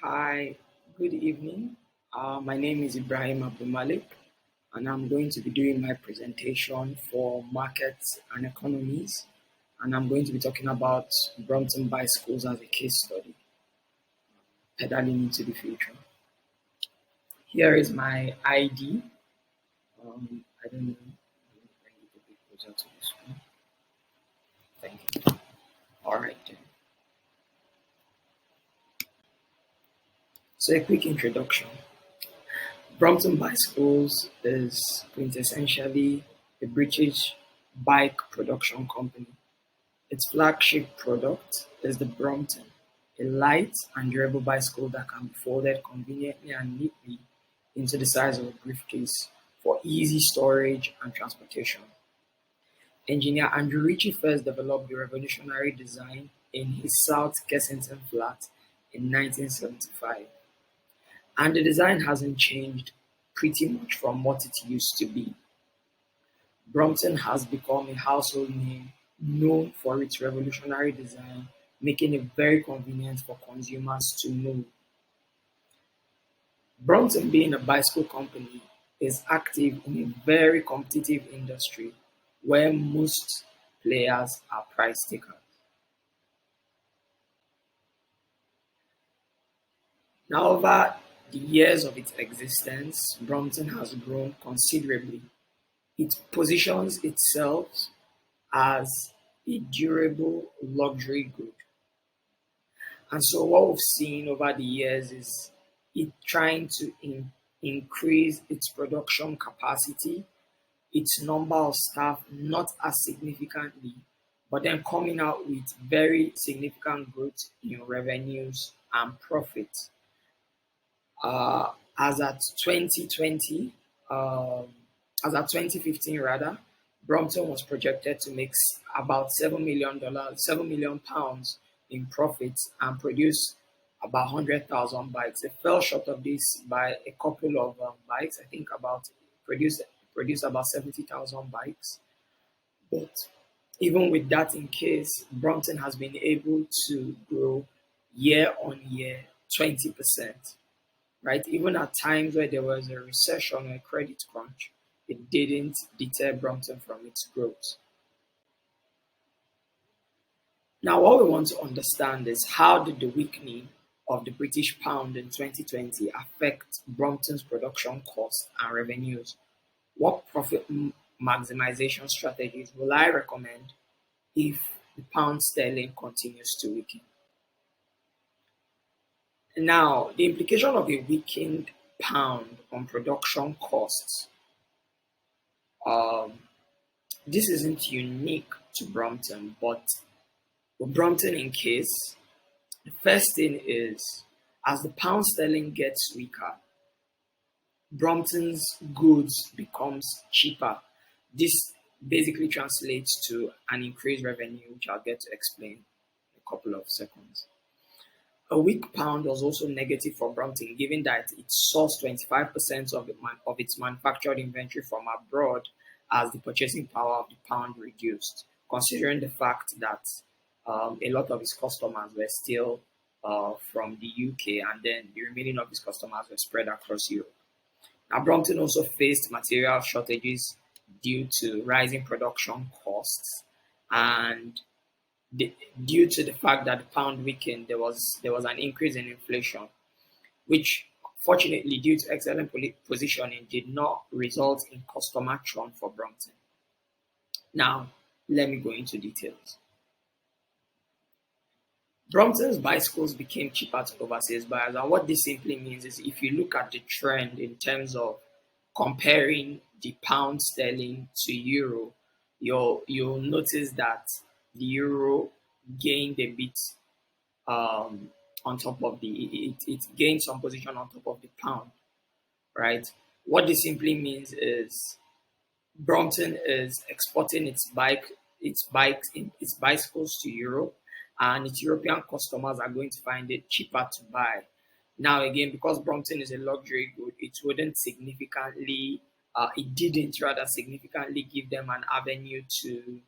Hi, good evening. My name is Ibrahim Abdulmalik, and I'm going to be doing my presentation for markets and economies. And I'm going to be talking about Brompton bicycles as a case study, pedaling into the future. Here is my ID. I don't know. Let me bring it a bit closer to the screen. Thank you. All right, then. So, a quick introduction. Brompton Bicycles is quintessentially a British bike production company. Its flagship product is the Brompton, a light and durable bicycle that can be folded conveniently and neatly into the size of a briefcase for easy storage and transportation. Engineer Andrew Ritchie first developed the revolutionary design in his South Kensington flat in 1975, and the design hasn't changed pretty much from what it used to be. Brompton has become a household name known for its revolutionary design, making it very convenient for consumers to know. Brompton, being a bicycle company, is active in a very competitive industry where most players are price takers. Now, over the years of its existence, Brompton has grown considerably. It positions itself as a durable luxury good. And so what we've seen over the years is it trying to increase its production capacity, its number of staff not as significantly, but then coming out with very significant growth in revenues and profits. As at 2020, um, as at 2015 rather, Brompton was projected to make about $7 million, £7 million in profits and produce about 100,000 bikes. It fell short of this by a couple of bikes. I think about produced produced about 70,000 bikes. But even with that in case, Brompton has been able to grow year on year 20%, right? Even at times where there was a recession or a credit crunch, it didn't deter Brompton from its growth. Now, what we want to understand is how did the weakening of the British pound in 2020 affect Brompton's production costs and revenues? What profit maximization strategies will I recommend if the pound sterling continues to weaken? Now, the implication of a weakened pound on production costs, um, this isn't unique to Brompton, but with Brompton in case, the first thing is as the pound sterling gets weaker, Brompton's goods becomes cheaper. This basically translates to an increased revenue, which I'll get to explain in a couple of seconds. A weak pound was also negative for Brompton, given that it sourced 25% of its manufactured inventory from abroad as the purchasing power of the pound reduced, considering the fact that a lot of its customers were still from the UK, and then the remaining of its customers were spread across Europe. Now, Brompton also faced material shortages due to rising production costs, and due to the fact that the pound weakened, there was an increase in inflation, which fortunately, due to excellent positioning, did not result in customer churn for Brompton. Now, let me go into details. Brompton's bicycles became cheaper to overseas buyers, and what this simply means is if you look at the trend in terms of comparing the pound sterling to euro, you'll notice that the euro gained a bit on top of it gained some position on top of the pound, right? What this simply means is Brompton is exporting its bicycles to Europe, and its European customers are going to find it cheaper to buy. Now again, because Brompton is a luxury good, it didn't rather significantly give them an avenue to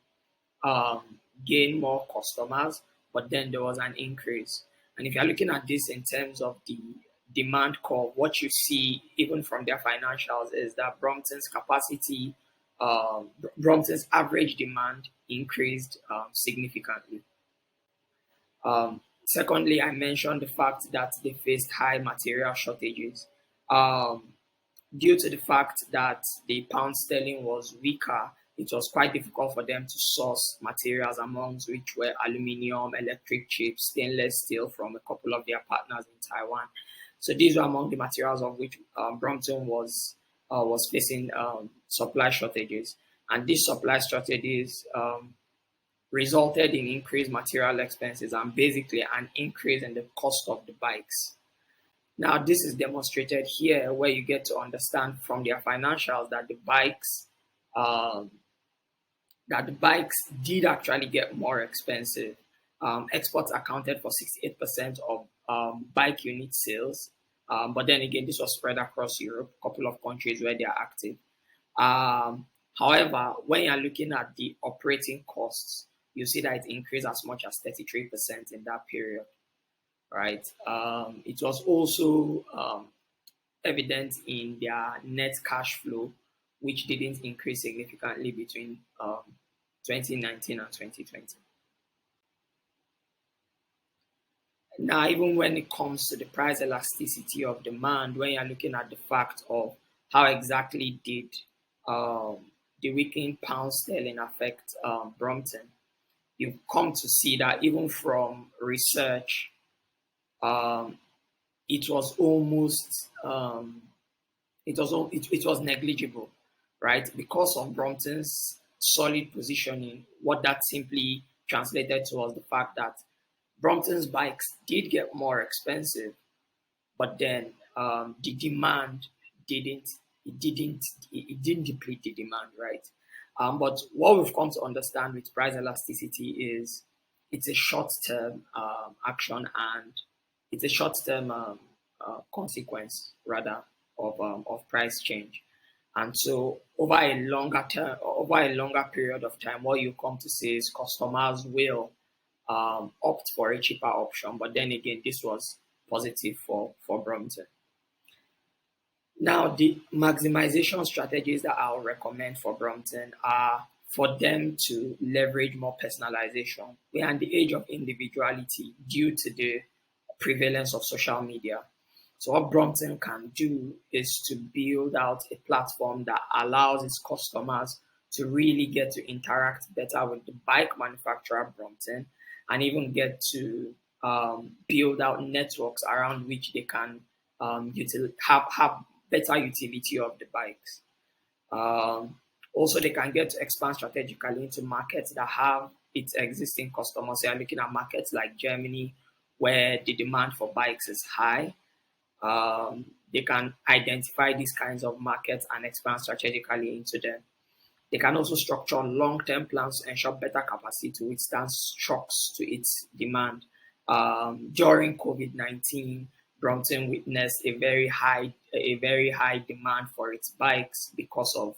gain more customers, but then there was an increase. And if you're looking at this in terms of the demand curve, what you see even from their financials is that Brompton's average demand increased significantly. Secondly, I mentioned the fact that they faced high material shortages. Um, Due to the fact that the pound sterling was weaker, it was quite difficult for them to source materials, amongst which were aluminium, electric chips, stainless steel from a couple of their partners in Taiwan. So these were among the materials of which Brompton was facing supply shortages, and these supply shortages resulted in increased material expenses and basically an increase in the cost of the bikes. Now, this is demonstrated here where you get to understand from their financials um, that the bikes did actually get more expensive. Exports accounted for 68% of bike unit sales. But then again, this was spread across Europe, a couple of countries where they are active. However, when you're looking at the operating costs, you see that it increased as much as 33% in that period, right? It was also evident in their net cash flow, which didn't increase significantly between 2019 and 2020. Now, even when it comes to the price elasticity of demand, when you're looking at the fact of how exactly did um, the weakening pound sterling affect Brompton, you've come to see that even from research, um, it was almost it was negligible, right? Because of Brompton's solid positioning, what that simply translated to was the fact that Brompton's bikes did get more expensive, but then the demand didn't it didn't deplete the demand, right? But what we've come to understand with price elasticity is it's a short-term action, and it's a short-term consequence rather of price change. And so over a longer period of time, what you come to see is customers will opt for a cheaper option. But then again, this was positive for Brompton. Now, the maximization strategies that I'll recommend for Brompton are for them to leverage more personalization. We are in the age of individuality due to the prevalence of social media. So what Brompton can do is to build out a platform that allows its customers to really get to interact better with the bike manufacturer Brompton, and even get to build out networks around which they can have better utility of the bikes. Also, they can get to expand strategically into markets that have its existing customers. So you're looking at markets like Germany, where the demand for bikes is high. They can identify these kinds of markets and expand strategically into them. They can also structure long-term plans to ensure better capacity to withstand shocks to its demand. During COVID-19, Brompton witnessed a very high demand for its bikes because of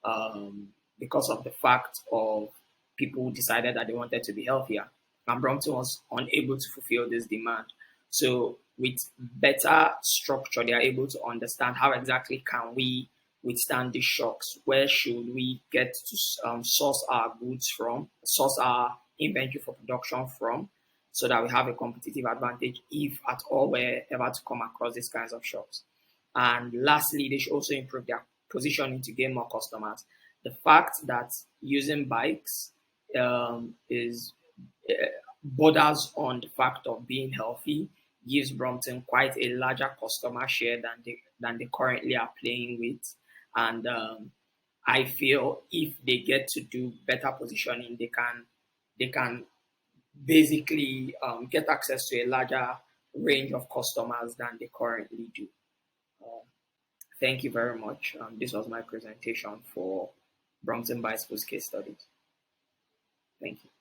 the fact of people who decided that they wanted to be healthier, and Brompton was unable to fulfill this demand. So with better structure, they are able to understand how exactly can we withstand these shocks. Where should we get to source our goods from, source our inventory for production from, so that we have a competitive advantage if at all we're ever to come across these kinds of shocks. And lastly, they should also improve their positioning to gain more customers. The fact that using bikes is borders on the fact of being healthy gives Brompton quite a larger customer share than they currently are playing with. And I feel if they get to do better positioning, they can basically get access to a larger range of customers than they currently do. Um, Thank you very much. This was my presentation for Brompton Bicycles case studies. Thank you.